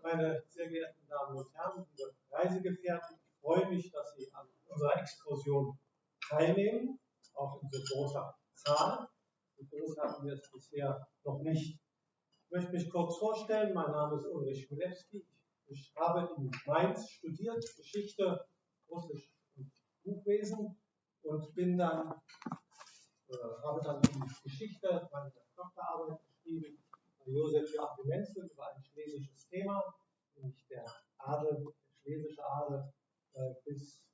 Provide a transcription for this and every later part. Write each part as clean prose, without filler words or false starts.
Meine sehr geehrten Damen und Herren, liebe Reisegefährten, ich freue mich, dass Sie an unserer Exkursion teilnehmen, auch in so großer Zahl. So groß hatten wir es bisher noch nicht. Ich möchte mich kurz vorstellen. Mein Name ist Ulrich Schmilewski. Ich habe in Mainz studiert, Geschichte, Russisch und Buchwesen und habe dann die Geschichte meiner Doktorarbeit geschrieben bei Josef Joachim Menzel über ein schlesisches Thema, nämlich der Adel, der schlesische Adel bis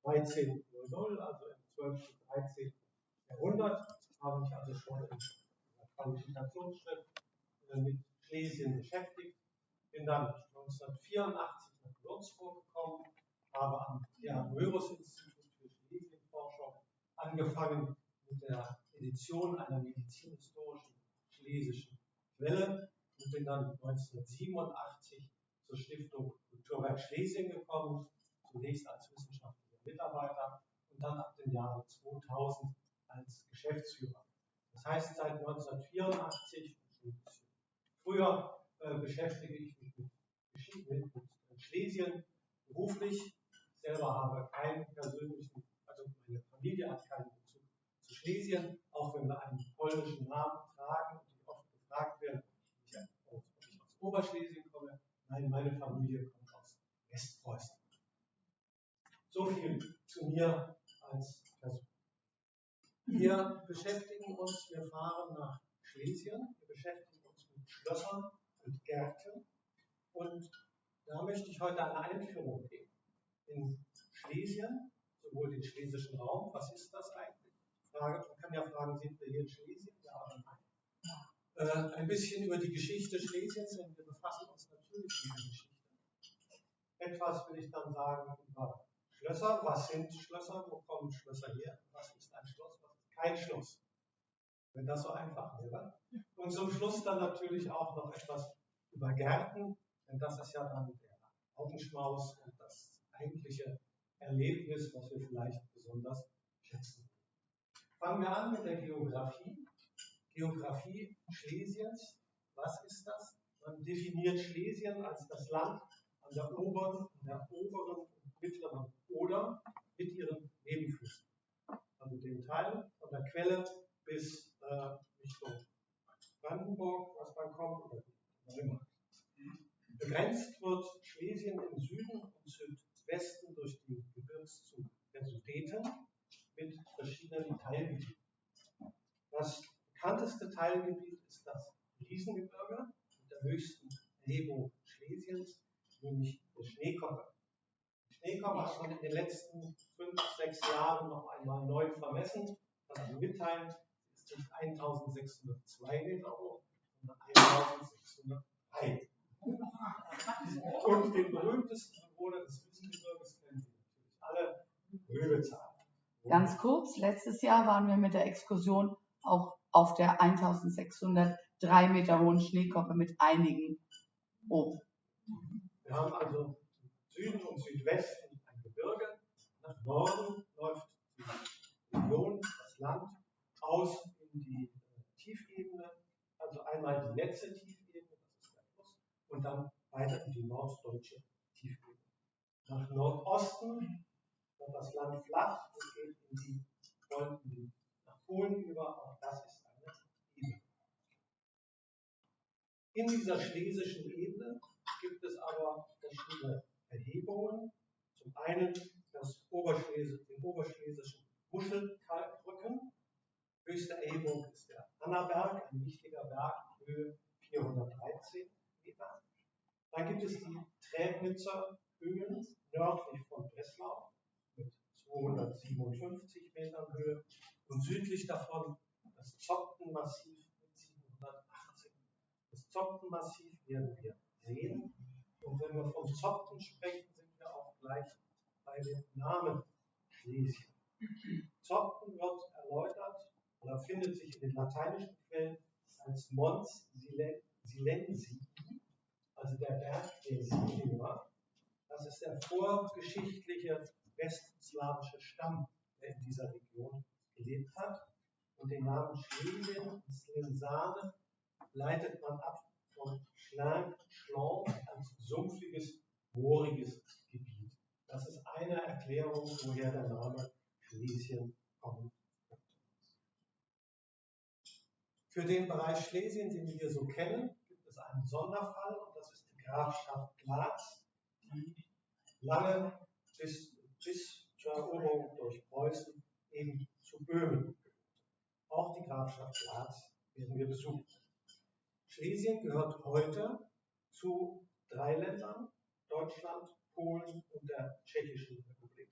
1300, also im 12. und 13. Jahrhundert, habe mich also schon in der Qualifikationsschritt mit Schlesien beschäftigt. Bin dann 1984 nach Würzburg gekommen, habe am Gerhard-Möris-Institut für Schlesienforschung angefangen mit der Edition einer medizinhistorischen schlesischen Quelle und bin dann 1987 zur Stiftung Kulturwerk Schlesien gekommen, zunächst als wissenschaftlicher Mitarbeiter und dann ab dem Jahre 2000 als Geschäftsführer. Das heißt, seit 1984, schon ein bisschen früher, beschäftige ich mich mit Schlesien beruflich. Ich selber habe keinen persönlichen, also meine Familie hat keinen Bezug zu Schlesien, auch wenn wir einen polnischen Namen tragen und ich oft gefragt werde, ob ich aus Oberschlesien komme. Nein, meine Familie kommt aus Westpreußen. So viel zu mir als Person. Wir beschäftigen uns, wir fahren nach Schlesien, wir beschäftigen uns mit Schlössern und Gärten und da möchte ich heute eine Einführung geben in Schlesien, sowohl den schlesischen Raum, was ist das eigentlich? Man kann ja fragen, sind wir hier in Schlesien? Ja oder nein? Ein bisschen über die Geschichte Schlesiens, denn wir befassen uns natürlich mit der Geschichte. Etwas will ich dann sagen über Schlösser. Was sind Schlösser? Wo kommen Schlösser her? Was ist ein Schloss? Was ist kein Schloss? Wenn das so einfach wäre. Und zum Schluss dann natürlich auch noch etwas über Gärten, denn das ist ja dann der Augenschmaus und das eigentliche Erlebnis, was wir vielleicht besonders schätzen. Fangen wir an mit der Geografie. Geografie Schlesiens. Was ist das? Man definiert Schlesien als das Land an der oberen und mittleren Oder mit ihren Nebenflüssen. Also den Teil von der Quelle bis Richtung Brandenburg, was dann kommt, oder Neumarkt. Begrenzt wird Schlesien im Süden und Südwesten durch den Gebirgszug der Sudeten mit verschiedenen Teilgebieten. Das bekannteste Teilgebiet ist das Riesengebirge mit der höchsten Erhebung Schlesiens, nämlich der Schneekoppe. Die Schneekoppe hat man in den letzten 5, 6 Jahren noch einmal neu vermessen. Ich kann also mitteilen, es ist nicht 1602 Meter hoch, sondern 1603. Und den berühmtesten Bewohner des Riesengebirges kennen Sie natürlich alle, Röbezahl. Ganz kurz, letztes Jahr waren wir mit der Exkursion auch auf der 1603 Meter hohen Schneekoppe mit einigen oben. Wir haben also Süden und Südwesten ein Gebirge, nach Norden läuft die Region, das Land, aus in die Tiefebene, also einmal die letzte Tiefebene, das ist der Fluss, und dann weiter in die norddeutsche Tiefebene. Nach Nordosten wird das Land flach und geht nach Polen über, auch das ist eine Ebene. In dieser schlesischen Ebene gibt es aber verschiedene Erhebungen. Zum einen den oberschlesischen Muschelkalkrücken. Höchste Erhebung ist der Annaberg, ein wichtiger Berg, Höhe 413 Meter. Dann gibt es die Trägnitzer Höhen nördlich von Breslau mit 257 Metern Höhe und südlich davon das Zopfenmassiv mit 718. Das Zopfenmassiv werden wir sehen. Und wenn wir vom Zopfen sprechen, sind wir auch gleich bei dem Namen Schlesien. Zopfen wird erläutert oder findet sich in den lateinischen Quellen als Mons Silensii, also der Berg der Silier. Das ist der vorgeschichtliche westslawische Stamm, der in dieser Region gelebt hat. Und den Namen Schlesien und Slensane leitet man ab von Schlank, als sumpfiges, mooriges Gebiet. Das ist eine Erklärung, woher der Name Schlesien kommt. Für den Bereich Schlesien, den wir hier so kennen, gibt es einen Sonderfall, und das ist die Grafschaft Glatz, die lange bis zur Eroberung durch Preußen eben zu Böhmen gehörte. Auch die Grafschaft Glatz werden wir besuchen. Schlesien gehört heute zu 3 Ländern: Deutschland, Polen und der Tschechischen Republik.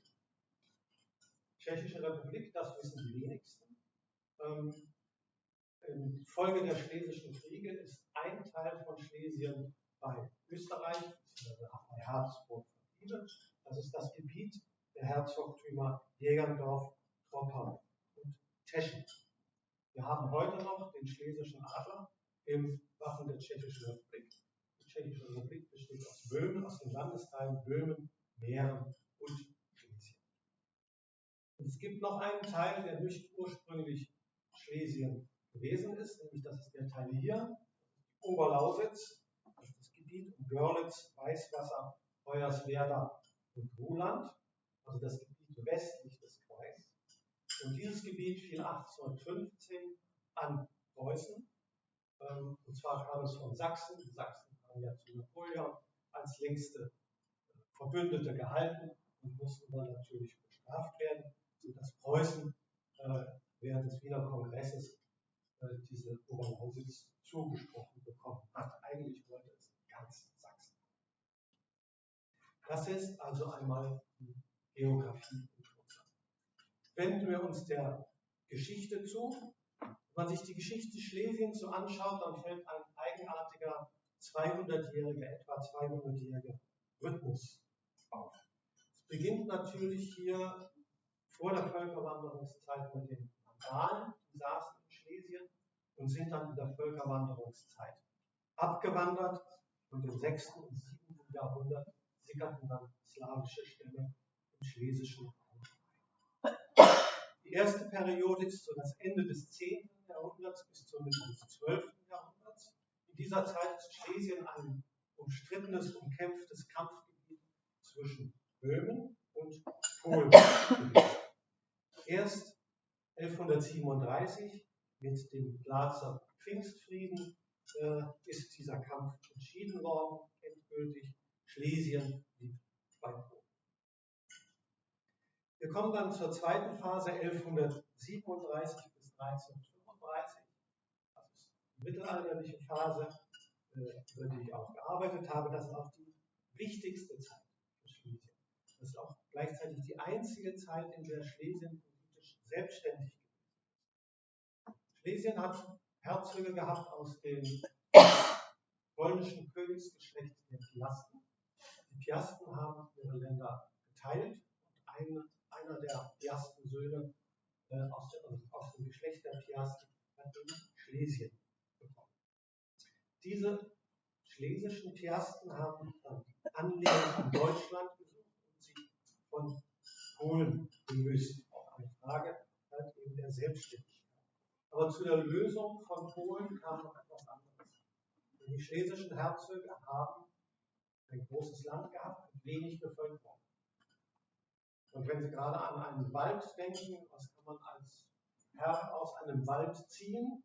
Tschechische Republik, das wissen die wenigsten. Infolge der Schlesischen Kriege ist ein Teil von Schlesien bei Österreich, bei Habsburg verblieben. Das ist das Gebiet der Herzogtümer Jägerndorf, Troppau und Teschen. Wir haben heute noch den schlesischen Adler im Wappen der Tschechischen Republik. Die Tschechische Republik besteht aus Böhmen, aus den Landesteilen Böhmen, Mähren und Schlesien. Und es gibt noch einen Teil, der nicht ursprünglich Schlesien gewesen ist, nämlich das ist der Teil hier, Oberlausitz, das ist das Gebiet um Görlitz, Weißwasser, Hoyerswerda und Ruhland, also das Gebiet westlich des Quais. Und dieses Gebiet fiel 1815 an Preußen, und zwar kam es von Sachsen. Die Sachsen haben ja zu Napoleon als längste Verbündete gehalten und mussten dann natürlich bestraft werden, sodass Preußen während des Wiener Kongresses diese Oberlausitz zugesprochen bekommen hat. Eigentlich wollte es ganz Sachsen. Das ist also einmal die Geografie in Deutschland. Wenden wir uns der Geschichte zu. Wenn man sich die Geschichte Schlesiens so anschaut, dann fällt ein eigenartiger etwa 200-jähriger Rhythmus auf. Es beginnt natürlich hier vor der Völkerwanderungszeit mit den Vandalen, die saßen in Schlesien und sind dann in der Völkerwanderungszeit abgewandert. Und im 6. und 7. Jahrhundert sickerten dann slawische Stämme im schlesischen Raum ein. Die erste Periode ist so das Ende des 10. Jahrhunderts bis zur Mitte des 12. Jahrhunderts. In dieser Zeit ist Schlesien ein umstrittenes, umkämpftes Kampfgebiet zwischen Böhmen und Polen. Erst 1137 mit dem Glatzer Pfingstfrieden ist dieser Kampf entschieden worden, endgültig. Schlesien blieb bei Polen. Wir kommen dann zur zweiten Phase, 1137 bis 1335. Das ist die mittelalterliche Phase, über die ich auch gearbeitet habe. Das ist auch die wichtigste Zeit für Schlesien. Das ist auch gleichzeitig die einzige Zeit, in der Schlesien politisch selbstständig ist. Schlesien hat Herzöge gehabt aus dem polnischen Königsgeschlecht der Piasten. Die Piasten haben ihre Länder geteilt und einer der Piastensöhne aus dem Geschlecht der Piasten hat Schlesien bekommen. Diese schlesischen Piasten haben dann Anlehnung an Deutschland gesucht und sich von Polen gelöst. Auch eine Frage halt eben der Selbstständigkeit. Aber zu der Lösung von Polen kam noch etwas anderes. Die schlesischen Herzöge haben ein großes Land gehabt mit wenig Bevölkerung. Und wenn Sie gerade an einen Wald denken, was kann man als Herr aus einem Wald ziehen?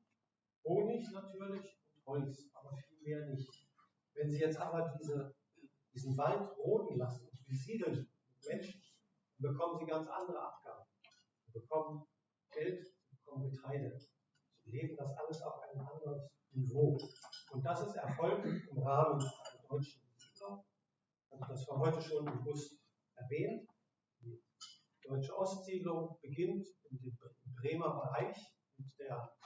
Honig natürlich und Holz, aber viel mehr nicht. Wenn Sie jetzt aber diesen Wald roden lassen und besiedeln mit Menschen, dann bekommen Sie ganz andere Abgaben. Sie bekommen Geld, Sie bekommen Getreide. Sie leben das alles auf ein anderes Niveau. Und das ist Erfolg im Rahmen der deutschen Siedlung. Also das war heute schon bewusst erwähnt. Die deutsche Ostsiedlung beginnt im Bremer Bereich mit der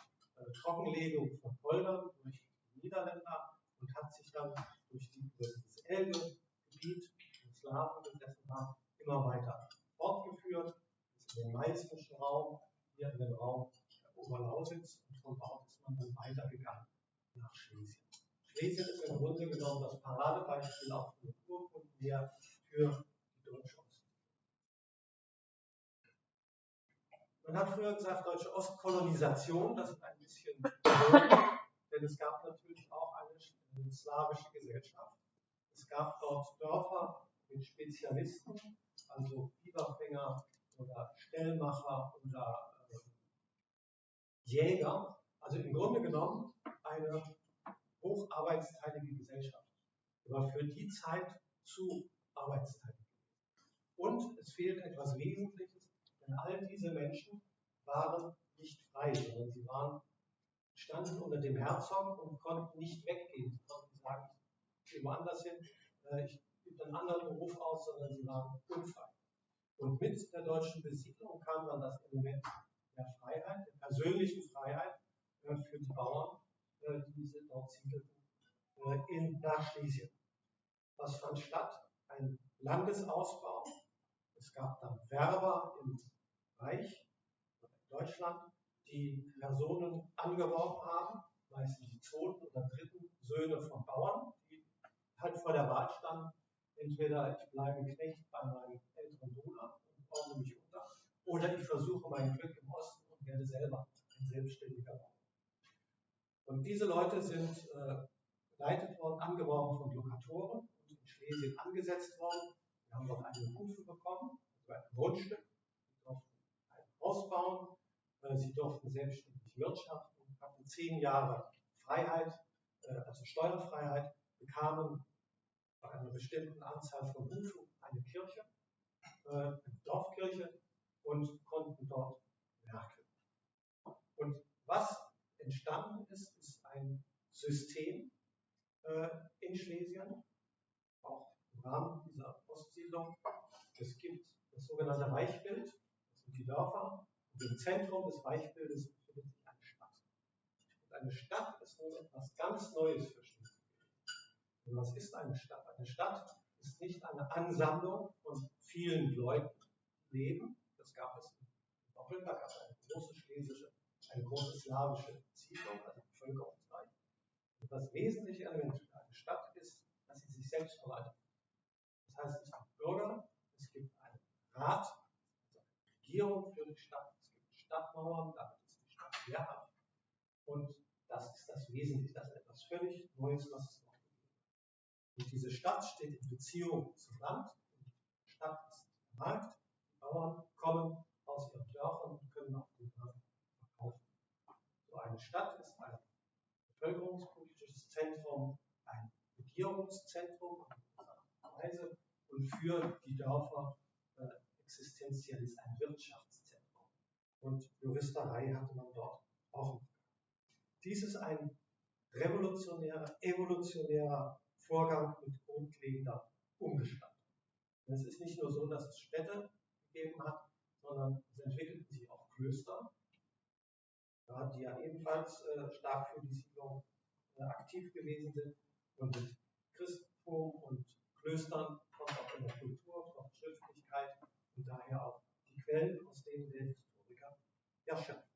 Trockenlegung von Poldern durch die Niederländer und hat sich dann durch dieses Elbe-Gebiet, den Slawen gesessen haben, immer weiter fortgeführt, bis in den meißnischen Raum, hier in den Raum der Oberlausitz, und von dort ist man dann weitergegangen nach Schlesien. Schlesien ist im Grunde genommen das Paradebeispiel auch von den Urkunden her für die deutsche Ostsiedlung. Man hat früher gesagt, deutsche Ostkolonisation, das ist ein bisschen, denn es gab natürlich auch eine slawische Gesellschaft. Es gab dort Dörfer mit Spezialisten, also Biberfänger oder Stellmacher oder Jäger. Also im Grunde genommen eine hocharbeitsteilige Gesellschaft. Aber für die Zeit zu arbeitsteilig. Und es fehlt etwas Wesentliches, denn all diese Menschen waren nicht frei, sondern sie standen unter dem Herzog und konnten nicht weggehen. Sie konnten sagen, ich gehe woanders hin, ich übe einen anderen Beruf aus, sondern sie waren unfrei. Und mit der deutschen Besiedlung kam dann das Element der Freiheit, der persönlichen Freiheit für die Bauern, die sie dort siedelten, nach Schlesien. Was fand statt? Ein Landesausbau. Es gab dann Werber im Reich, in Deutschland, die Personen angeworben haben, meistens die zweiten oder dritten Söhne von Bauern, die halt vor der Wahl standen, entweder ich bleibe Knecht bei meinem älteren Bruder und ordne mich unter, oder ich versuche mein Glück im Osten und werde selber ein selbstständiger Bauer. Und diese Leute sind geleitet worden, angeworben von Lokatoren und in Schlesien angesetzt worden. Wir haben dort eine Hufe bekommen, also ein Grundstück. Sie durften ein Haus bauen, sie durften selbstständig wirtschaften, hatten 10 Jahre Freiheit, also Steuerfreiheit, bekamen bei einer bestimmten Anzahl von Hufen eine Kirche, eine Dorfkirche und konnten dort werkeln. Und was entstanden ist, ist ein System in Schlesien, auch im Rahmen dieser Ostsiedlung. Es gibt das sogenannte Weichbild, das sind die Dörfer, und im Zentrum des Weichbildes befindet sich eine Stadt. Und eine Stadt ist nun etwas ganz Neues für Schlesien. Und was ist eine Stadt? Eine Stadt ist nicht eine Ansammlung von vielen Leuten, die leben. Das gab es in Doppeln, da gab es eine große schlesische, eine große slawische Siedlung, also bevölkerungsreich. Und das wesentliche Element für eine Stadt ist, dass sie sich selbst verwaltet. Das heißt, es gibt Bürger, es gibt einen Rat, also eine Regierung für die Stadt, es gibt Stadtmauern, damit ist die Stadt wehrhaft. Und das ist das Wesentliche, das ist etwas völlig Neues, was es noch gibt. Und diese Stadt steht in Beziehung zum Land. Die Stadt ist der Markt, die Bauern kommen aus ihren Dörfern und können auf den Dörfern verkaufen. So eine Stadt ist ein bevölkerungspolitisches Zentrum, ein Regierungszentrum auf eine Weise und für die Dörfer existenziell ist ein Wirtschaftszentrum. Und Juristerei hatte man dort auch. Dies ist ein revolutionärer, evolutionärer Vorgang mit grundlegender Umgestaltung. Es ist nicht nur so, dass es Städte gegeben hat, sondern es entwickelten sich auch Klöster, ja, die ja ebenfalls stark für die Siedlung aktiv gewesen sind. Und mit Christentum und Klöstern kommt auch in der Kultur, kommt Schriftlichkeit und daher auch die Quellen, aus denen der Historiker erschöpft.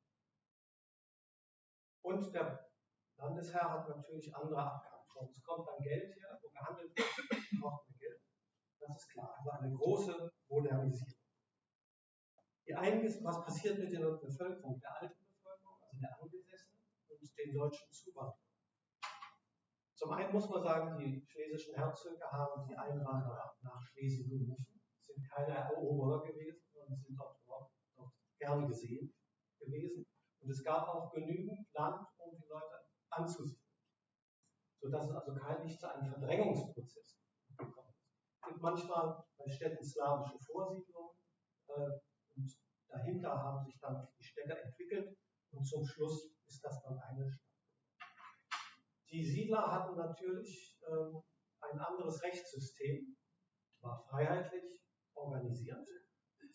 Und der Landesherr hat natürlich andere Abgaben. Es kommt dann Geld her, wo gehandelt wird, braucht man Geld. Das ist klar. Also eine große Modernisierung. Was passiert mit der Bevölkerung, der alten Bevölkerung, also der Angesessenen und den deutschen Zuwanderern? Zum einen muss man sagen, die schlesischen Herzöge haben die Einwanderer nach Schlesien gerufen, sind keine Eroberer gewesen, sondern sind dort gern gesehen gewesen. Und es gab auch genügend Land, um die Leute anzusiedeln, sodass es also nicht zu einem Verdrängungsprozess gekommen ist. Es gibt manchmal bei Städten slawische Vorsiedlungen und dahinter haben sich dann die Städte entwickelt und zum Schluss ist das dann eine Stadt. Die Siedler hatten natürlich ein anderes Rechtssystem, war freiheitlich organisiert.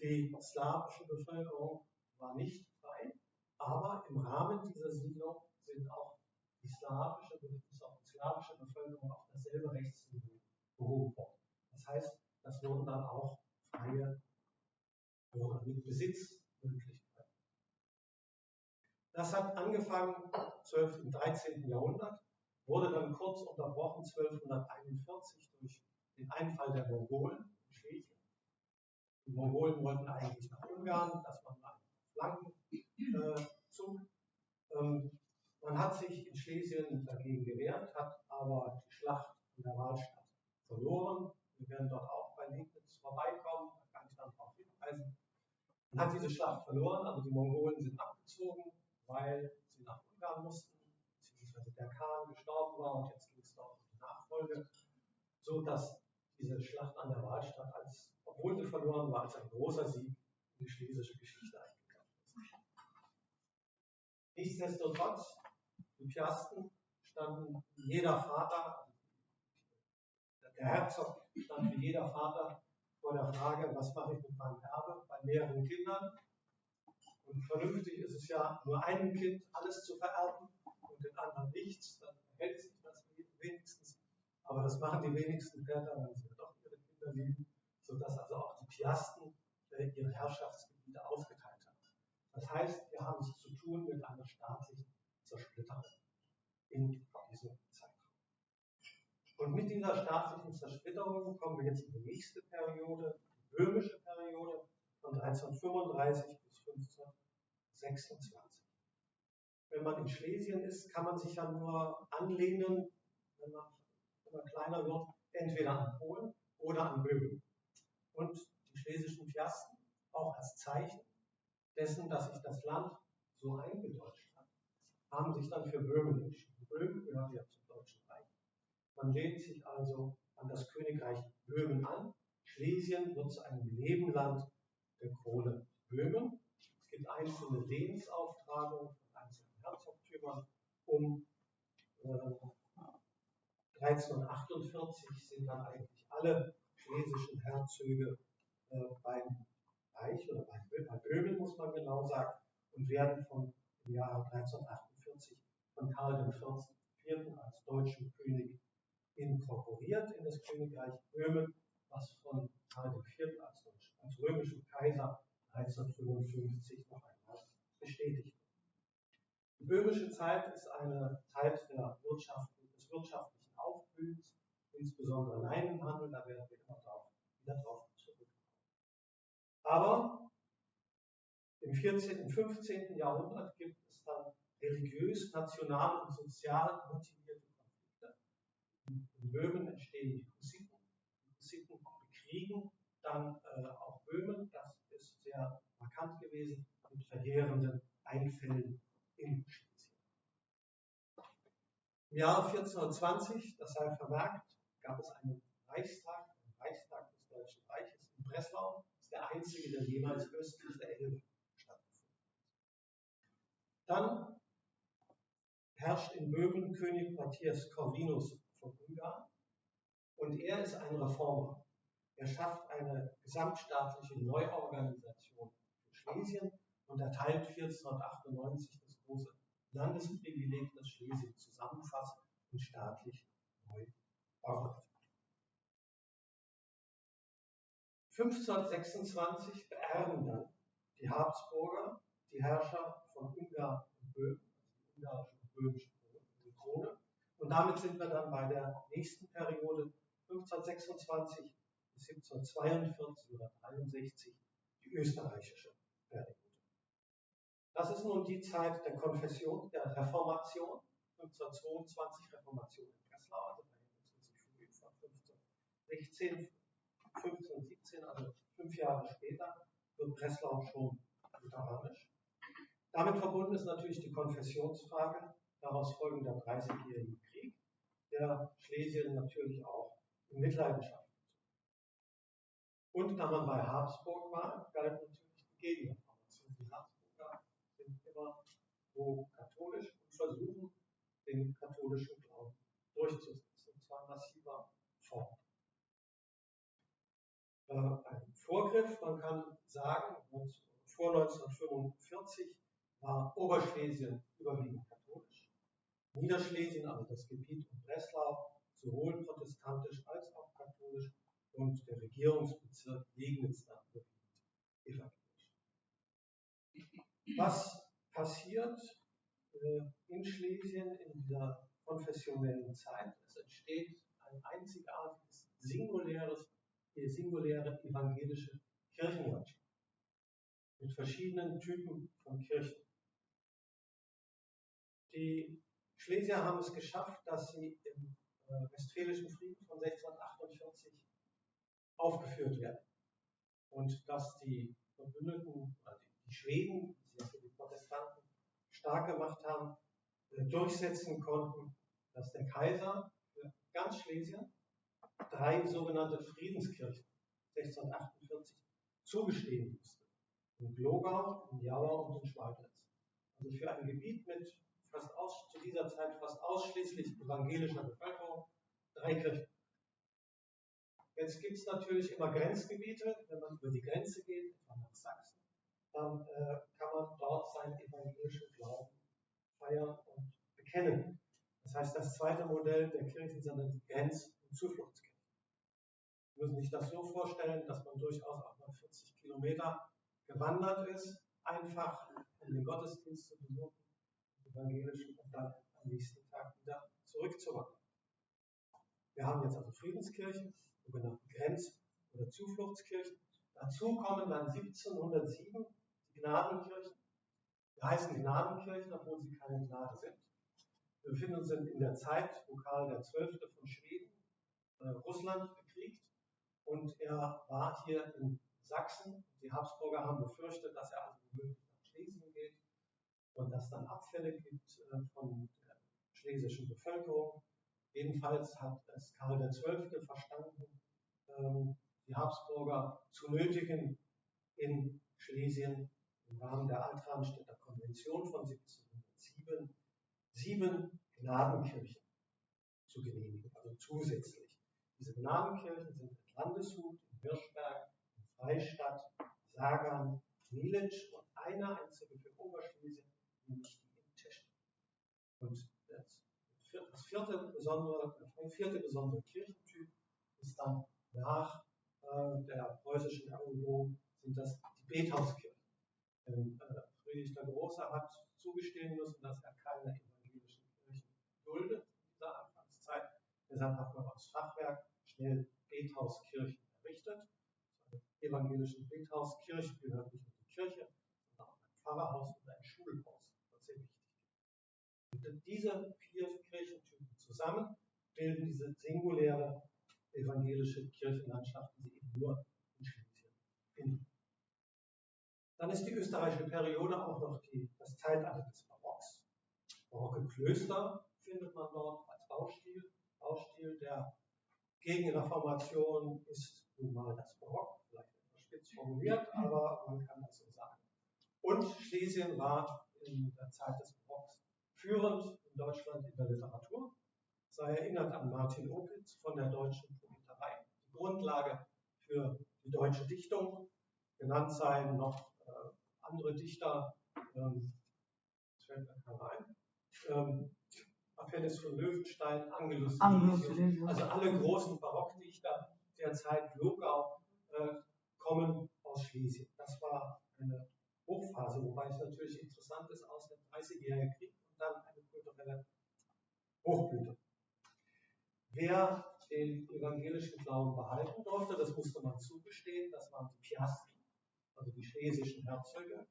Die slawische Bevölkerung war nicht frei, aber im Rahmen dieser Siedlung ist auch die slawische Bevölkerung auf dasselbe Rechtsniveau behoben worden. Das heißt, das wurden dann auch freie Bürger mit Besitzmöglichkeiten. Das hat angefangen im 12. und 13. Jahrhundert, wurde dann kurz unterbrochen 1241 durch den Einfall der Mongolen in Schlesien. Die Mongolen wollten eigentlich nach Ungarn, dass man mal Flankenzug. Man hat sich in Schlesien dagegen gewehrt, hat aber die Schlacht der Khan gestorben war und jetzt ging es noch um die Nachfolge, so dass diese Schlacht an der Wahlstatt, obwohl sie verloren war, als ein großer Sieg in die schlesische Geschichte eingegangen ist. Nichtsdestotrotz, die Piasten standen wie jeder Vater, der Herzog stand wie jeder Vater vor der Frage, was mache ich mit meinem Erbe bei mehreren Kindern. Und vernünftig ist es ja, nur einem Kind alles zu vererben und den anderen nichts, dann hält sich das wenigstens. Aber das machen die wenigsten Väter, weil sie doch ihre Kinder lieben, sodass also auch die Piasten ihre Herrschaftsgebiete aufgeteilt haben. Das heißt, wir haben es zu tun mit einer staatlichen Zersplitterung in diesem Zeitraum. Und mit dieser staatlichen Zersplitterung kommen wir jetzt in die nächste Periode, die böhmische Periode von 1335 bis 1526. Wenn man in Schlesien ist, kann man sich ja nur anlehnen, wenn man kleiner wird, entweder an Polen oder an Böhmen. Und die schlesischen Piasten, auch als Zeichen dessen, dass sich das Land so eingedeutscht hat, haben sich dann für Böhmen entschieden. Böhmen gehört ja zum Deutschen Reich. Man lehnt sich also an das Königreich Böhmen an. Schlesien wird zu einem Nebenland der Krone Böhmen. Es gibt einzelne Lehensaufträge von einzelnen Herzogtümern. Um 1348 sind dann eigentlich alle schlesischen Herzöge beim Reich oder bei Böhmen, muss man genau sagen, und werden im Jahre 1348 von Karl IV. Als deutschen König inkorporiert in das Königreich Böhmen, was von Karl IV. als römischen Kaiser 1355 noch einmal bestätigt wird. Die böhmische Zeit ist eine Zeit des wirtschaftlichen Aufblühens, insbesondere Leinenhandel, da werden wir immer wieder drauf zurückkommen. Aber im 14. und 15. Jahrhundert gibt es dann religiös, national und sozial motivierte Konflikte. In Böhmen entstehen die Hussiten. Die Hussiten bekriegen dann auch Böhmen. Das ist sehr markant gewesen mit verheerenden Einfällen in Schlesien. Im Jahre 1420, das sei vermerkt, gab es einen Reichstag des Deutschen Reiches in Breslau. Das ist der einzige, der jemals östlich der Elbe stattgefunden hat. Dann herrscht in Böhmen König Matthias Corvinus von Ungarn und er ist ein Reformer. Er schafft eine gesamtstaatliche Neuorganisation für Schlesien und erteilt 1498 das große Landesprivileg, das Schlesien zusammenfasst und staatlich neu ordnet. 1526 beerben dann die Habsburger die Herrscher von Ungarn und Böhmen, also die ungarische und böhmische Krone. Und damit sind wir dann bei der nächsten Periode, 1526 bis 1742 oder 63, die österreichische Periode. Das ist nun die Zeit der Konfession, der Reformation, 1522 Reformation in Breslau, also Verhältnismäßig früh von 1516, 1517, also 5 Jahre später, wird Breslau schon lutheranisch. Damit verbunden ist natürlich die Konfessionsfrage, daraus folgend der 30-jährige Krieg, der Schlesien natürlich auch in Mitleidenschaft zog. Und da man bei Habsburg war, galt natürlich die Gegenreformation. Die Habsburger sind immer pro-katholisch und versuchen, den katholischen Glauben durchzusetzen, und zwar in massiver Form. Ein Vorgriff, man kann sagen, vor 1945 war Oberschlesien überwiegend katholisch, Niederschlesien, also das Gebiet um Breslau, sowohl protestantisch als auch katholisch und der Regierungsbezirk Liegnitz dann überwiegend evangelisch. Was passiert in Schlesien in dieser konfessionellen Zeit? Es entsteht ein einzigartiges, singuläre evangelische Kirchenlandschaft mit verschiedenen Typen von Kirchen. Die Schlesier haben es geschafft, dass sie im Westfälischen Frieden von 1648 aufgeführt werden und dass die Verbündeten, die Schweden, die sich ja für die Protestanten stark gemacht haben, durchsetzen konnten, dass der Kaiser für ganz Schlesien 3 sogenannte Friedenskirchen 1648 zugestehen musste. In Glogau, in Jauer und in Schweidnitz. Also für ein Gebiet mit zu dieser Zeit fast ausschließlich evangelischer Bevölkerung 3 Kirchen. Jetzt gibt es natürlich immer Grenzgebiete, wenn man über die Grenze geht, etwa nach Sachsen, dann kann man dort seinen evangelischen Glauben feiern und bekennen. Das heißt, das zweite Modell der Kirchen sind dann die Grenz- und Zufluchtskirchen. Sie müssen sich das so vorstellen, dass man durchaus auch mal 40 Kilometer gewandert ist, einfach um den Gottesdienst zu besuchen, den evangelischen, und dann am nächsten Tag wieder zurückzuwandern. Wir haben jetzt also Friedenskirchen, sogenannte Grenz- oder Zufluchtskirchen. Dazu kommen dann 1707 die Gnadenkirchen. Die heißen Gnadenkirchen, obwohl sie keine Gnade sind. Wir befinden uns in der Zeit, wo Karl XII. Von Schweden Russland bekriegt, und er war hier in Sachsen. Die Habsburger haben befürchtet, dass er also womöglich nach Schlesien geht und dass dann Abfälle gibt von der schlesischen Bevölkerung. Jedenfalls hat es Karl XII. Verstanden, die Habsburger zu nötigen, in Schlesien im Rahmen der Altramstädter Konvention von 1707 7 Gnadenkirchen zu genehmigen, also zusätzlich. Diese Gnadenkirchen sind in Landeshut, in Hirschberg, in Freistadt, Sagan, Mielitsch und eine einzige für Oberschlesien, nämlich die in Teschen. Und das vierte besondere Kirchentyp ist dann nach der preußischen Eroberung, sind das die Bethauskirchen. Denn Friedrich der Große hat zugestehen müssen, dass er keine evangelischen Kirchen duldet in dieser Anfangszeit. Deshalb hat man aus Fachwerk schnell Bethauskirchen errichtet. Eine evangelische Bethauskirche gehört nicht nur die Kirche, sondern auch ein Pfarrerhaus und ein Schulhaus, was sehr wichtig ist. Und diese 4 Kirchentypen zusammen bilden diese singuläre evangelische Kirchenlandschaft, die Sie eben nur in Schlesien finden. Dann ist die österreichische Periode auch noch das Zeitalter des Barocks. Barocke Klöster findet man dort als Baustil. Baustil der Gegenreformation ist nun mal das Barock, vielleicht etwas spitz formuliert, aber man kann das so sagen. Und Schlesien war in der Zeit des Barocks führend in Deutschland in der Literatur. Sei erinnert an Martin Opitz von der deutschen Poeterei. Die Grundlage für die deutsche Dichtung, genannt seien noch andere Dichter, das fällt mir keiner ein, Apelles von Löwenstein, Angelus Silesius, also alle großen Barockdichter der Zeit Glogau kommen aus Schlesien. Das war eine Hochphase, wobei es natürlich interessant ist, aus dem 30-jährigen Krieg und dann eine kulturelle Hochblüte. Wer den evangelischen Glauben behalten durfte, das musste man zugestehen, das waren die Piasten, also die schlesischen Herzöge.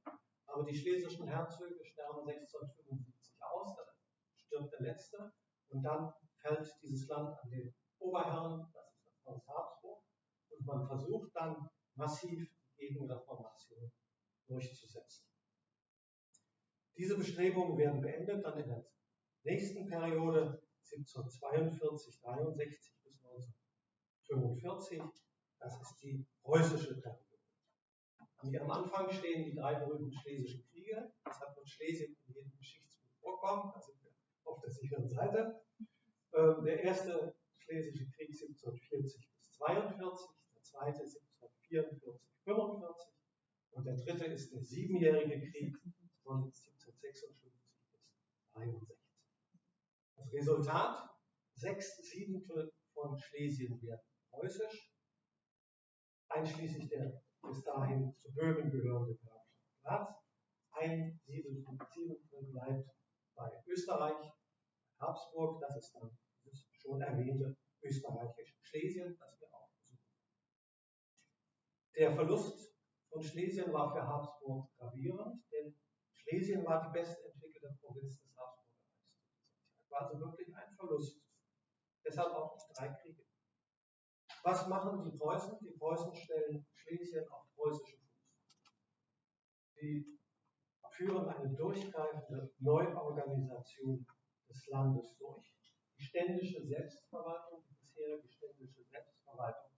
Aber die schlesischen Herzöge sterben 1675 aus, dann stirbt der letzte und dann fällt dieses Land an den Oberherren, das ist das Haus Habsburg, und man versucht dann massiv die Gegenreformation durchzusetzen. Diese Bestrebungen werden beendet dann in der nächsten Periode 1742, 63 bis 1945. Das ist die preußische Periode. Am Anfang stehen die 3 berühmten Schlesischen Kriege. Deshalb wird Schlesien in jedem Geschichtsbuch vorkommen. Da sind wir auf der sicheren Seite. Der erste Schlesische Krieg 1740 bis 42, der zweite 1744, 45 und der dritte ist der 7-jährige Krieg von 1756 bis 63. Das Resultat: 6/7 von Schlesien werden preußisch, einschließlich der bis dahin zu Böhmen gehörende Grafschaft Graz. 1/7 bleibt bei Österreich, Habsburg, das ist dann das schon erwähnte österreichische Schlesien, das wir auch besuchen. Der Verlust von Schlesien war für Habsburg gravierend, denn Schlesien war die bestentwickelte Provinz des Habsburgerreichs. War also wirklich ein Verlust. Deshalb auch 3 Kriege. Was machen die Preußen? Die Preußen stellen Schlesien auf preußischen Fuß. Sie führen eine durchgreifende Neuorganisation des Landes durch. Die ständische Selbstverwaltung, die bisherige ständische Selbstverwaltung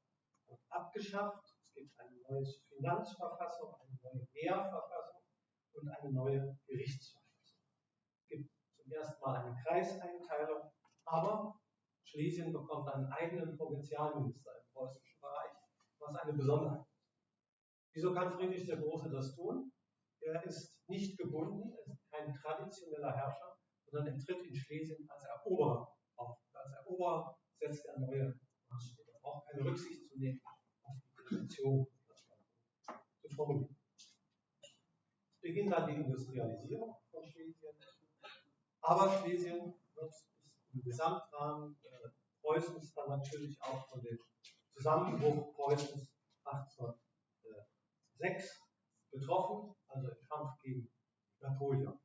wird abgeschafft. Es gibt eine neue Finanzverfassung, eine neue Wehrverfassung und eine neue Gerichtsverfassung. Es gibt zum ersten Mal eine Kreiseinteilung, aber Schlesien bekommt einen eigenen Provinzialminister im preußischen Bereich, was eine Besonderheit ist. Wieso kann Friedrich der Große das tun? Er ist nicht gebunden, er ist kein traditioneller Herrscher, sondern er tritt in Schlesien als Eroberer auf. Als Eroberer setzt er neue Maßstäbe. Er braucht keine Rücksicht zu nehmen auf die Tradition zu formulieren. Es beginnt dann die Industrialisierung von Schlesien, aber Schlesien wird im Gesamtrahmen Preußens dann natürlich auch von dem Zusammenbruch Preußens 1806 betroffen, also im Kampf gegen Napoleon.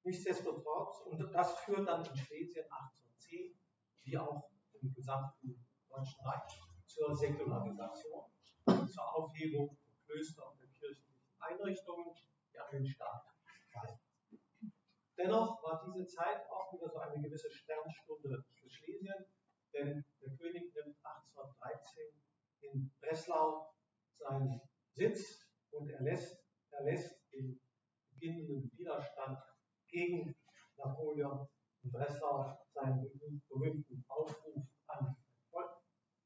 Nichtsdestotrotz, und das führt dann in Schlesien 1810, wie auch im gesamten Deutschen Reich, zur Säkularisation, zur Aufhebung der Klöster und der kirchlichen Einrichtungen, die an den Staat fallen. Dennoch war diese Zeit auch wieder so eine gewisse Sternstunde für Schlesien, denn der König nimmt 1813 in Breslau seinen Sitz und er lässt den beginnenden Widerstand gegen Napoleon in Breslau seinen berühmten Aufruf an Volk,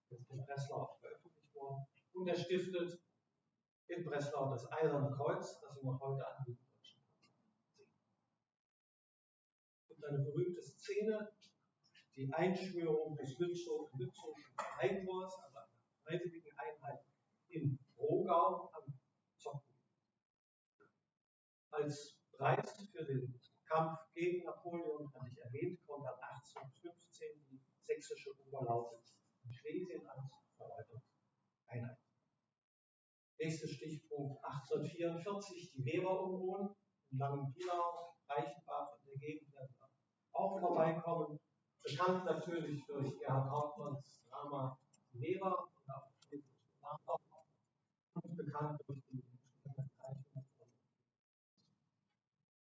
der ist in Breslau veröffentlicht worden, und er stiftet in Breslau das Eiserne Kreuz, das wir noch heute an den deutschen Panzern sehen. Es gibt eine berühmte Szene, die Einschwörung des Lützowschen Freikorps, also einer freiwilligen Einheit im Rogau am Zocken. Als Preis für den Kampf gegen Napoleon, hatte ich erwähnt, kommt dann 1815 die sächsische Oberlausitz in Schlesien als Verwaltungseinheit. Nächster Stichpunkt 1844, die Weberunruhen in Langenpielau, Reichenbach und der Gegend werden auch vorbeikommen. Bekannt natürlich durch Gerhard Hauptmanns Drama Weber und auch bekannt durch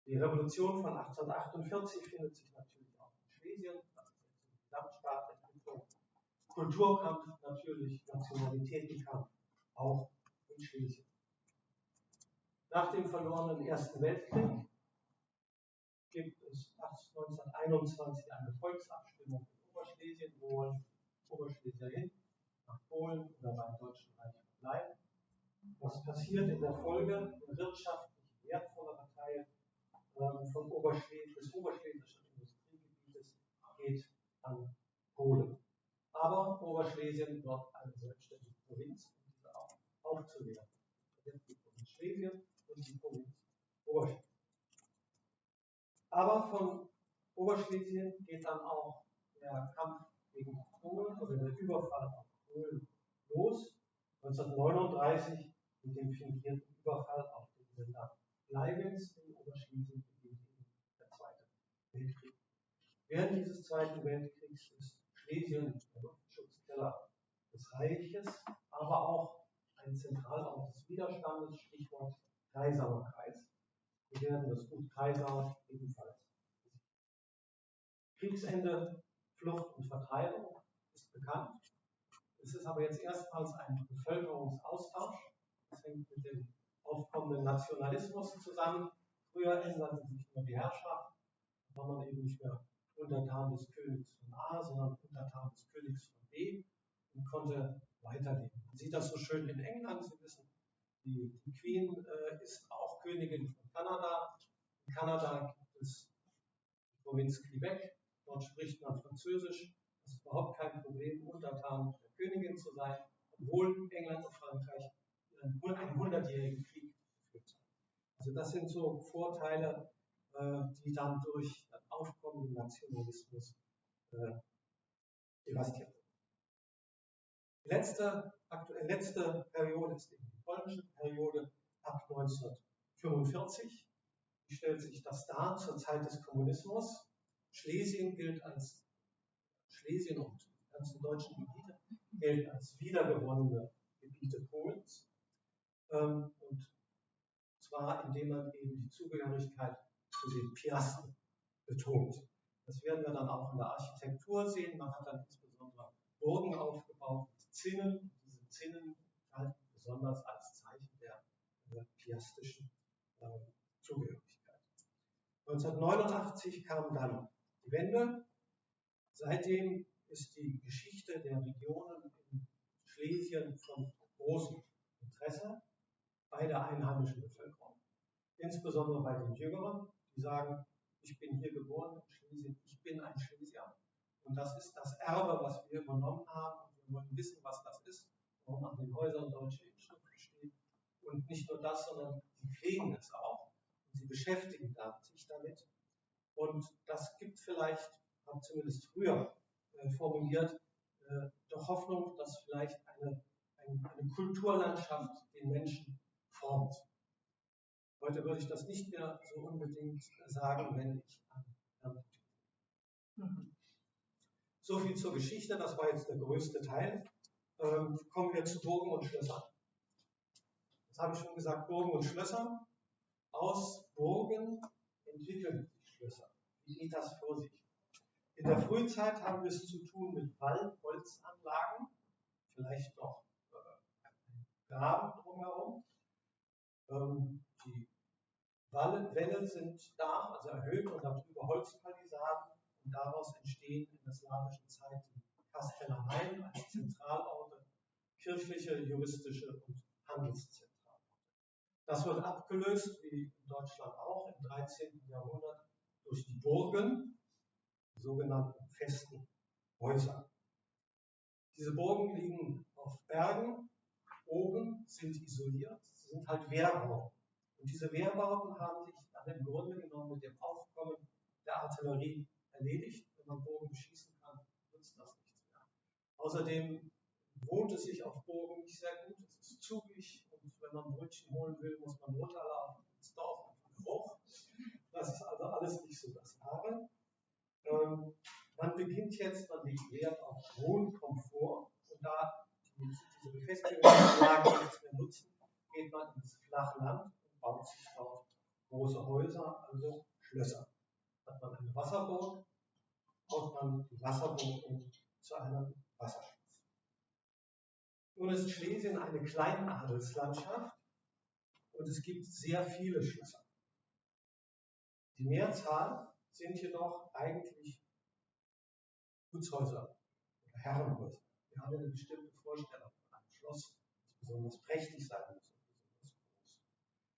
die Revolution von 1848 findet sich natürlich auch in Schlesien, das ist jetzt die Gesamtstaatentwicklung. Kulturkampf natürlich, Nationalitätenkampf auch in Schlesien. Nach dem verlorenen Ersten Weltkrieg gibt es 1921 eine Volksabstimmung in Oberschlesien, wo Oberschlesier hin nach Polen oder beim Deutschen Reich bleiben. Was passiert in der Folge? Der wirtschaftlich wertvollere Teil des oberschlesischen Industriegebietes geht an Polen. Aber Oberschlesien wird eine selbstständige Provinz, um diese auch aufzunehmen. Die Provinz Schlesien und die Provinz Oberschlesien. Aber von Oberschlesien geht dann auch der Kampf gegen Polen oder der Überfall auf Polen los. 1939 mit dem fingierten Überfall auf den Sender Bleibitz in Oberschlesien beginnt der Zweite Weltkrieg. Während dieses Zweiten Weltkriegs ist Schlesien der Luftschutzkeller des Reiches, aber auch ein Zentralort des Widerstandes, Stichwort Kreisauer Kreis. Wir werden das Gut Kreisau ebenfalls besiegen. Kriegsende, Flucht und Vertreibung ist bekannt. Es ist aber jetzt erstmals ein Bevölkerungsaustausch. Das hängt mit dem aufkommenden Nationalismus zusammen. Früher änderte sich nur die Herrschaft. Da war man eben nicht mehr Untertan des Königs von A, sondern Untertan des Königs von B und konnte weiterleben. Man sieht das so schön in England. Sie wissen, die Queen ist auch Königin von Kanada. In Kanada gibt es die Provinz Quebec. Dort spricht man Französisch. Es ist überhaupt kein Problem, Untertan der Königin zu sein, obwohl England und Frankreich einen 100-jährigen Krieg geführt haben. Also das sind so Vorteile, die dann durch den aufkommenden Nationalismus devastiert wurden. Die letzte Periode ist eben die polnische Periode ab 1945. Wie stellt sich das dar zur Zeit des Kommunismus? Schlesien und die ganzen deutschen Gebiete gelten als wiedergewonnene Gebiete Polens. Und zwar indem man eben die Zugehörigkeit zu den Piasten betont. Das werden wir dann auch in der Architektur sehen. Man hat dann insbesondere Burgen aufgebaut mit Zinnen. Diese Zinnen galten besonders als Zeichen der piastischen Zugehörigkeit. 1989 kam dann die Wende. Seitdem ist die Geschichte der Regionen in Schlesien von großem Interesse bei der einheimischen Bevölkerung, insbesondere bei den Jüngeren, die sagen, ich bin hier geboren in Schlesien, ich bin ein Schlesier und das ist das Erbe, was wir übernommen haben und wir wollen wissen, was das ist, warum an den Häusern deutsche Inschrift steht und nicht nur das, sondern sie pflegen es auch und sie beschäftigen sich damit und das gibt vielleicht, haben zumindest früher formuliert, doch Hoffnung, dass vielleicht eine Kulturlandschaft den Menschen formt. Heute würde ich das nicht mehr so unbedingt sagen, wenn ich an Herrn Putin. So viel zur Geschichte, das war jetzt der größte Teil. Kommen wir zu Burgen und Schlössern. Das habe ich schon gesagt, Burgen und Schlösser. Aus Burgen entwickeln sich Schlösser. Wie geht das vor sich? In der Frühzeit haben wir es zu tun mit Wall-Holzanlagen, vielleicht noch Graben drumherum. Die Wälle sind da, also erhöht und darüber Holzpalisaden und daraus entstehen in der slawischen Zeit die Kastellaneien als Zentralorte, kirchliche, juristische und Handelszentralorte. Das wird abgelöst, wie in Deutschland auch, im 13. Jahrhundert durch die Burgen, die sogenannten festen Häuser. Diese Burgen liegen auf Bergen, oben sind isoliert, sind halt Wehrbauten. Und diese Wehrbauten haben sich dann im Grunde genommen mit dem Aufkommen der Artillerie erledigt. Wenn man Burgen beschießen kann, nützt das nichts mehr. Außerdem wohnt es sich auf Burgen nicht sehr gut. Es ist zugig und wenn man Brötchen holen will, muss man runterlaufen ins Dorf und hoch. Das ist also alles nicht so das Wahre. Man beginnt jetzt, man legt Wert auf Wohnkomfort und da diese Befestigungsanlagen nichts mehr nutzen, geht man ins Flachland und baut sich dort große Häuser, also Schlösser. Hat man eine Wasserburg, baut man die Wasserburg um zu einem Wasserschloss. Nun ist Schlesien eine Kleinadelslandschaft und es gibt sehr viele Schlösser. Die Mehrzahl sind jedoch eigentlich Gutshäuser oder Herrenhäuser. Wir haben eine bestimmte Vorstellung von einem Schloss, das besonders prächtig sein muss und besonders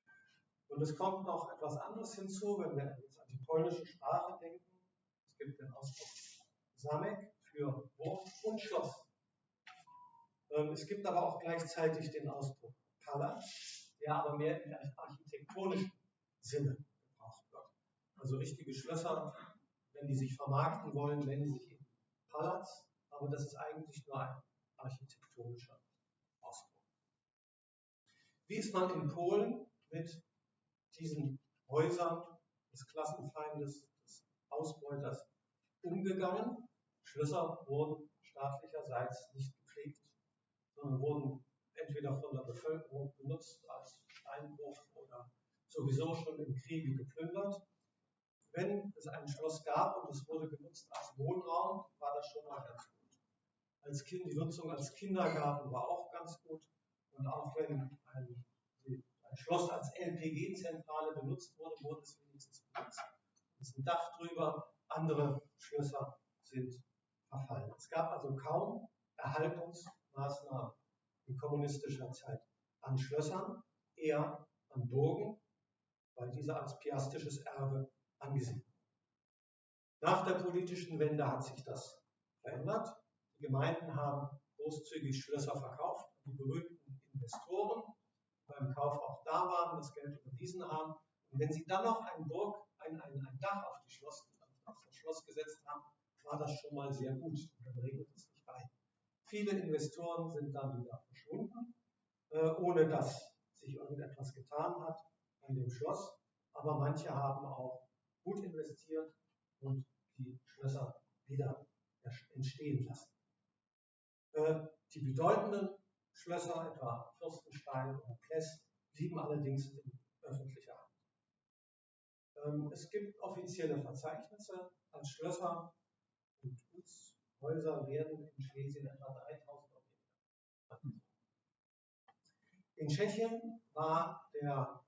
groß. Und es kommt noch etwas anderes hinzu, wenn wir jetzt an die polnische Sprache denken. Es gibt den Ausdruck Zamek für Burg und Schloss. Es gibt aber auch gleichzeitig den Ausdruck Palas, der aber mehr in architektonischen Sinne gebraucht wird. Also richtige Schlösser, wenn die sich vermarkten wollen, nennen sich eben Palaz, aber das ist eigentlich nur ein architektonischer Ausdruck. Wie ist man in Polen mit diesen Häusern des Klassenfeindes, des Ausbeuters umgegangen? Schlösser wurden staatlicherseits nicht gepflegt, sondern wurden entweder von der Bevölkerung benutzt als Steinbruch oder sowieso schon im Kriege geplündert. Wenn es ein Schloss gab und es wurde genutzt als Wohnraum, war das schon mal ganz gut. Die Nutzung als Kindergarten war auch ganz gut. Und auch wenn ein Schloss als LPG-Zentrale benutzt wurde, wurde es wenigstens benutzt. Es ist ein Dach drüber, andere Schlösser sind verfallen. Es gab also kaum Erhaltungsmaßnahmen in kommunistischer Zeit an Schlössern, eher an Burgen, weil diese als piastisches Erbe angesehen. Nach der politischen Wende hat sich das verändert. Die Gemeinden haben großzügig Schlösser verkauft. Die berühmten Investoren beim Kauf auch da waren, das Geld überwiesen haben. Und wenn sie dann noch ein Dach auf das Schloss gesetzt haben, war das schon mal sehr gut. Dann regnet es nicht rein. Viele Investoren sind dann wieder verschwunden, ohne dass sich irgendetwas getan hat an dem Schloss. Aber manche haben auch gut investiert und die Schlösser wieder entstehen lassen. Die bedeutenden Schlösser, etwa Fürstenstein oder Pless, blieben allerdings in öffentlicher Hand. Es gibt offizielle Verzeichnisse als Schlösser und Gutshäuser werden in Schlesien etwa 3000 Objekte. In Tschechien war der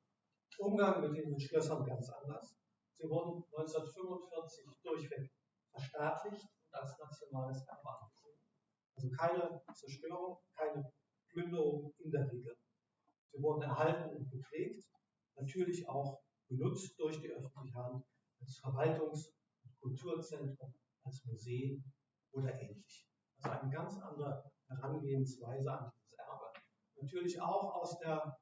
Umgang mit diesen Schlössern ganz anders. Sie wurden 1945 durchweg verstaatlicht und als nationales Erbe angesehen. Also keine Zerstörung, keine Plünderung in der Regel. Sie wurden erhalten und gepflegt, natürlich auch genutzt durch die öffentliche Hand als Verwaltungs- und Kulturzentrum, als Museen oder ähnlich. Also eine ganz andere Herangehensweise an dieses Erbe. Natürlich auch aus der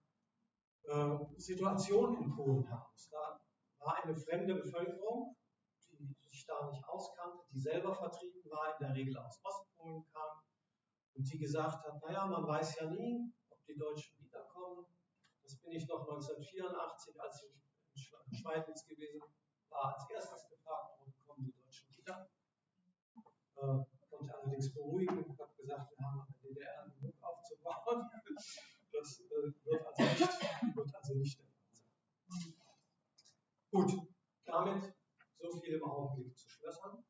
Situation in Polen heraus. Da war eine fremde Bevölkerung, die sich da nicht auskannte, die selber vertrieben war, in der Regel aus Ostpolen kam und die gesagt hat, naja, man weiß ja nie, ob die Deutschen wiederkommen. Das bin ich noch 1984, als ich in Schweidnitz gewesen war, als erstes gefragt worden, kommen die Deutschen wieder. Konnte allerdings beruhigen und habe gesagt, wir haben eine DDR genug aufzubauen. Das wird also nicht der Fall sein. Gut, damit so viel im Augenblick zu Schlössern.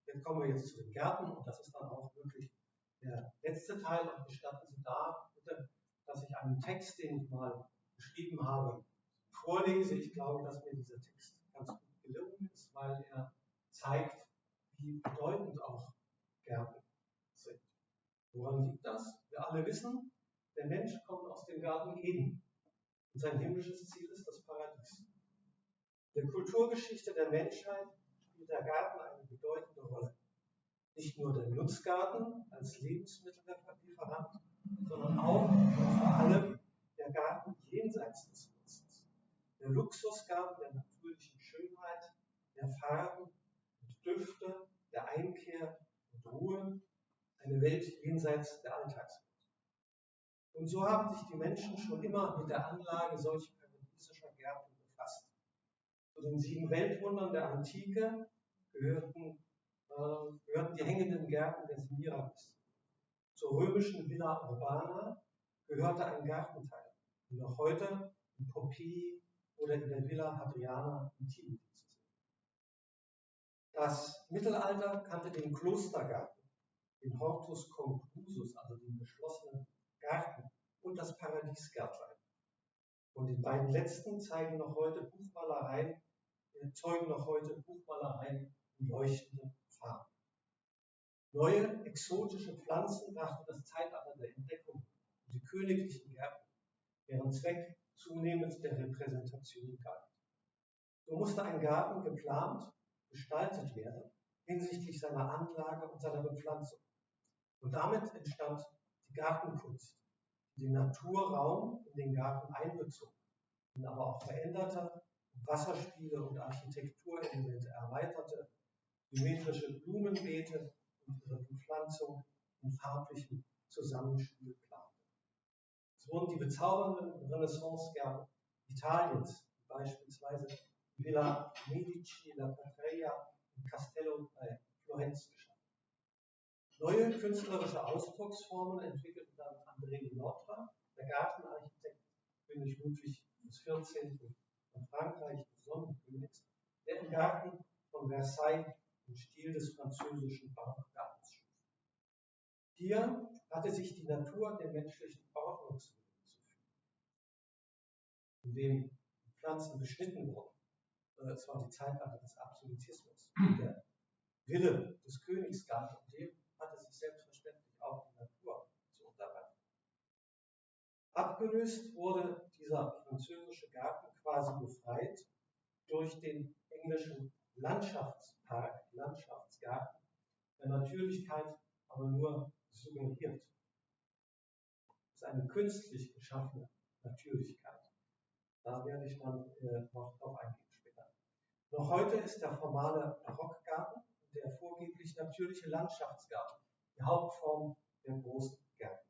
Jetzt kommen wir jetzt zu den Gärten und das ist dann auch wirklich der letzte Teil. Und gestatten Sie da bitte, dass ich einen Text, den ich mal geschrieben habe, vorlese. Ich glaube, dass mir dieser Text ganz gut gelungen ist, weil er zeigt, wie bedeutend auch Gärten sind. Woran liegt das? Wir alle wissen, der Mensch kommt aus dem Garten Eden und sein himmlisches Ziel ist das Paradies. In der Kulturgeschichte der Menschheit spielt der Garten eine bedeutende Rolle. Nicht nur der Nutzgarten als Lebensmittellieferant, sondern auch und vor allem der Garten jenseits des Nutzens. Der Luxusgarten der natürlichen Schönheit, der Farben und Düfte, der Einkehr und Ruhe, eine Welt jenseits der Alltagswelt. Und so haben sich die Menschen schon immer mit der Anlage solcher paradiesischer Gärten befasst. Zu den 7 Weltwundern der Antike gehörten die hängenden Gärten der Semiramis. Zur römischen Villa Urbana gehörte ein Gartenteil, wie noch heute in Pompeji oder in der Villa Hadriana in Tivoli zu sehen. Das Mittelalter kannte den Klostergarten, den Hortus conclusus, also den geschlossenen Garten, und das Paradiesgärtlein. Und die beiden letzten zeugen noch heute Buchmalereien in leuchtenden Farben. Neue exotische Pflanzen brachten das Zeitalter der Entdeckung und die königlichen Gärten, deren Zweck zunehmend der Repräsentation galt. So musste ein Garten geplant, gestaltet werden hinsichtlich seiner Anlage und seiner Bepflanzung. Und damit entstand die Gartenkunst, die den Naturraum in den Garten einbezog, ihn aber auch veränderte, Wasserspiele und Architekturelemente erweiterte, symmetrische Blumenbeete und ihre Bepflanzung in farblichem Zusammenspiel plante. Es wurden die bezaubernden Renaissance-Gärten Italiens, beispielsweise Villa Medici, La Patria und Castello bei Florenz geschaffen. Neue künstlerische Ausdrucksformen entwickelte dann André de Notre, der Gartenarchitekt König Ludwig XIV. Von Frankreich des Sonnenkönigs, der im Garten von Versailles im Stil des französischen Barockgartens schuf. Hier hatte sich die Natur der menschlichen Ordnungswille zu fügen, indem die Pflanzen beschnitten wurden. Es war die Zeitalter des Absolutismus. Der Wille des Königs galt und dem hatte sich selbstverständlich auch die Natur zu unterwerfen. Abgelöst wurde dieser französische Garten quasi befreit durch den englischen Landschaftspark, Landschaftsgarten, der Natürlichkeit aber nur suggeriert. Das ist eine künstlich geschaffene Natürlichkeit. Da werde ich dann noch drauf eingehen später. Noch heute ist der formale Barockgarten und der vorgeblich natürliche Landschaftsgarten die Hauptform der großen Gärten.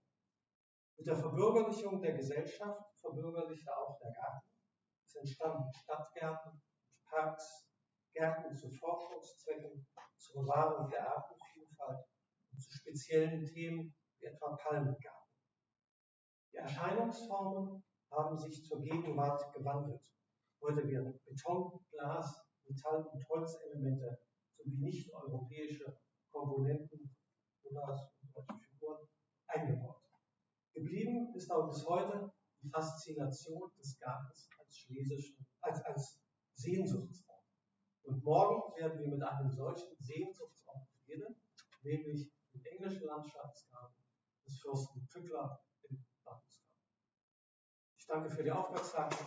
Mit der Verbürgerlichung der Gesellschaft verbürgerlichte auch der Garten. Es entstanden Stadtgärten, Parks, Gärten zu Forschungszwecken, zur Bewahrung der Artenvielfalt und zu speziellen Themen wie etwa Palmengarten. Die Erscheinungsformen haben sich zur Gegenwart gewandelt. Heute werden Beton, Glas, Metall- und Holzelemente sowie nicht-europäische Komponenten oder solche Figuren eingebaut. Geblieben ist aber bis heute die Faszination des Gartens als Sehnsuchtsraum. Und morgen werden wir mit einem solchen Sehnsuchtsraum beginnen, nämlich dem englischen Landschaftsgarten des Fürsten Pückler in Landesgarten. Ich danke für die Aufmerksamkeit.